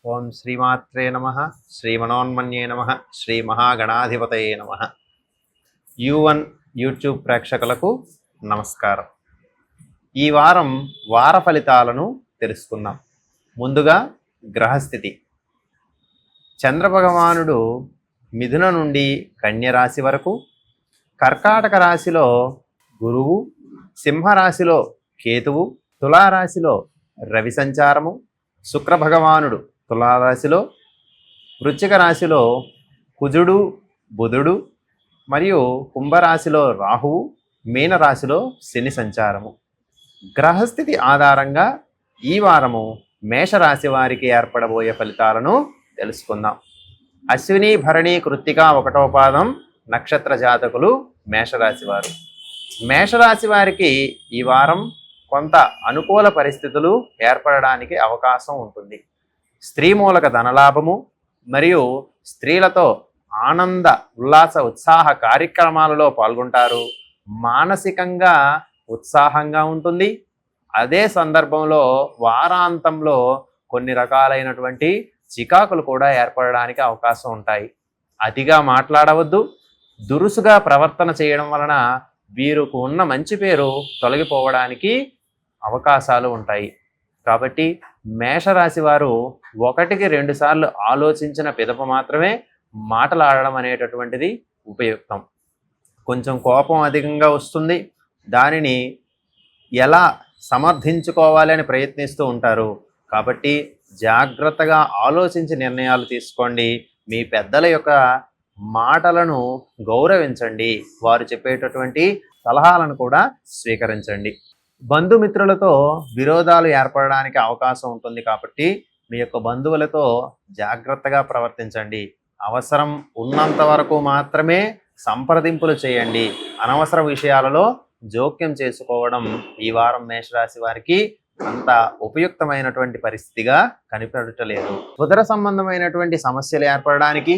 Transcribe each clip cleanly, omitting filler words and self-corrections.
ఓం శ్రీమాత్రే నమ శ్రీమనోన్మన్యే నమ శ్రీ మహాగణాధిపతయే నమ. యు1 యూట్యూబ్ ప్రేక్షకులకు నమస్కారం. ఈ వారం వార ఫలితాలను తెలుసుకుందాం. ముందుగా గ్రహస్థితి. చంద్రభగవానుడు మిథున నుండి కన్య రాశి వరకు, కర్కాటక రాశిలో గురువు, సింహరాశిలో కేతువు, తులారాశిలో రవి సంచారము, శుక్రభగవానుడు తులారాశిలో, వృశ్చిక రాశిలో కుజుడు బుధుడు మరియు కుంభరాశిలో రాహువు, మీనరాశిలో శని సంచారము. గ్రహస్థితి ఆధారంగా ఈ వారము మేషరాశి వారికి ఏర్పడబోయే ఫలితాలను తెలుసుకుందాం. అశ్విని భరణి కృత్తిక 1వ పాదం నక్షత్ర జాతకులు మేషరాశి వారు. మేషరాశి వారికి ఈ వారం కొంత అనుకూల పరిస్థితులు ఏర్పడడానికి అవకాశం ఉంటుంది. స్త్రీ మూలక ధనలాభము మరియు స్త్రీలతో ఆనంద ఉల్లాస ఉత్సాహ కార్యక్రమాలలో పాల్గొంటారు. మానసికంగా ఉత్సాహంగా ఉంటుంది. అదే సందర్భంలో వారాంతంలో కొన్ని రకాలైనటువంటి చికాకులు కూడా ఏర్పడడానికి అవకాశం ఉంటాయి. అతిగా మాట్లాడవద్దు. దురుసుగా ప్రవర్తన చేయడం వలన వీరికి ఉన్న మంచి పేరు తొలగిపోవడానికి అవకాశాలు ఉంటాయి. కాబట్టి మేషరాశి వారు 1-2 సార్లు ఆలోచించిన పిదప మాత్రమే మాటలాడడం అనేటటువంటిది ఉపయుక్తం. కొంచెం కోపం అధికంగా వస్తుంది. దానిని ఎలా సమర్థించుకోవాలి అని ప్రయత్నిస్తూ ఉంటారు. కాబట్టి జాగ్రత్తగా ఆలోచించి నిర్ణయాలు తీసుకోండి. మీ పెద్దల యొక్క మాటలను గౌరవించండి. వారు చెప్పేటటువంటి సలహాలను కూడా స్వీకరించండి. బంధుమిత్రులతో విరోధాలు ఏర్పడడానికి అవకాశం ఉంటుంది. కాబట్టి మీ యొక్క బంధువులతో జాగ్రత్తగా ప్రవర్తించండి. అవసరం ఉన్నంత వరకు మాత్రమే సంప్రదింపులు చేయండి. అనవసర విషయాలలో జోక్యం చేసుకోవడం ఈ వారం మేషరాశి వారికి అంత ఉపయుక్తమైనటువంటి పరిస్థితిగా కనిపించలేదు. ఉదర సంబంధమైనటువంటి సమస్యలు ఏర్పడడానికి,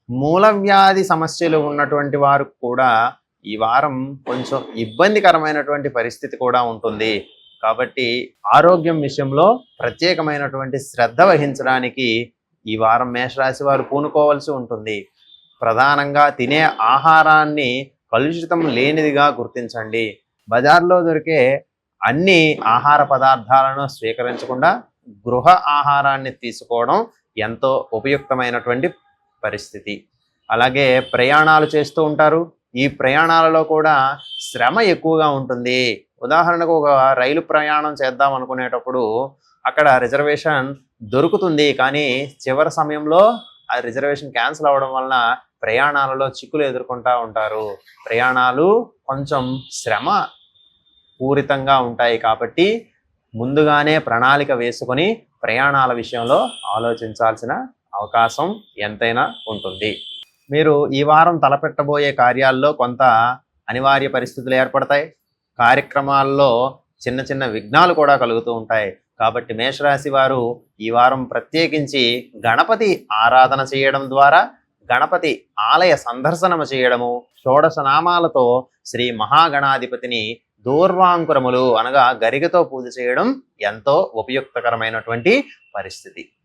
మూలవ్యాధి సమస్యలు ఉన్నటువంటి వారు కూడా ఈ వారం కొంచెం ఇబ్బందికరమైనటువంటి పరిస్థితి కూడా ఉంటుంది. కాబట్టి ఆరోగ్యం విషయంలో ప్రత్యేకమైనటువంటి శ్రద్ధ వహించడానికి ఈ వారం మేషరాశి వారు పూనుకోవాల్సి ఉంటుంది. ప్రధానంగా తినే ఆహారాన్ని కలుషితం లేనిదిగా గుర్తించండి. బజార్లో దొరికే అన్ని ఆహార పదార్థాలను స్వీకరించకుండా గృహ ఆహారాన్ని తీసుకోవడం ఎంతో ఉపయుక్తమైనటువంటి పరిస్థితి. అలాగే ప్రయాణాలు చేస్తూ ఉంటారు. ఈ ప్రయాణాలలో కూడా శ్రమ ఎక్కువగా ఉంటుంది. ఉదాహరణకు ఒక రైలు ప్రయాణం చేద్దాం అనుకునేటప్పుడు అక్కడ రిజర్వేషన్ దొరుకుతుంది, కానీ చివరి సమయంలో ఆ రిజర్వేషన్ క్యాన్సిల్ అవ్వడం వలన ప్రయాణాలలో చిక్కులు ఎదుర్కొంటూ ఉంటారు. ప్రయాణాలు కొంచెం శ్రమ పూరితంగా ఉంటాయి. కాబట్టి ముందుగానే ప్రణాళిక వేసుకొని ప్రయాణాల విషయంలో ఆలోచించాల్సిన అవకాశం ఎంతైనా ఉంటుంది. మీరు ఈ వారం తలపెట్టబోయే కార్యాల్లో కొంత అనివార్య పరిస్థితులు ఏర్పడతాయి. కార్యక్రమాల్లో చిన్న చిన్న విఘ్నాలు కూడా కలుగుతూ ఉంటాయి. కాబట్టి మేషరాశి వారు ఈ వారం ప్రత్యేకించి గణపతి ఆరాధన చేయడం ద్వారా, గణపతి ఆలయ సందర్శనము చేయడము, షోడశ నామాలతో శ్రీ మహాగణాధిపతిని దూర్వాంకురములు అనగా గరికతో పూజ చేయడం ఎంతో ఉపయుక్తకరమైనటువంటి పరిస్థితి.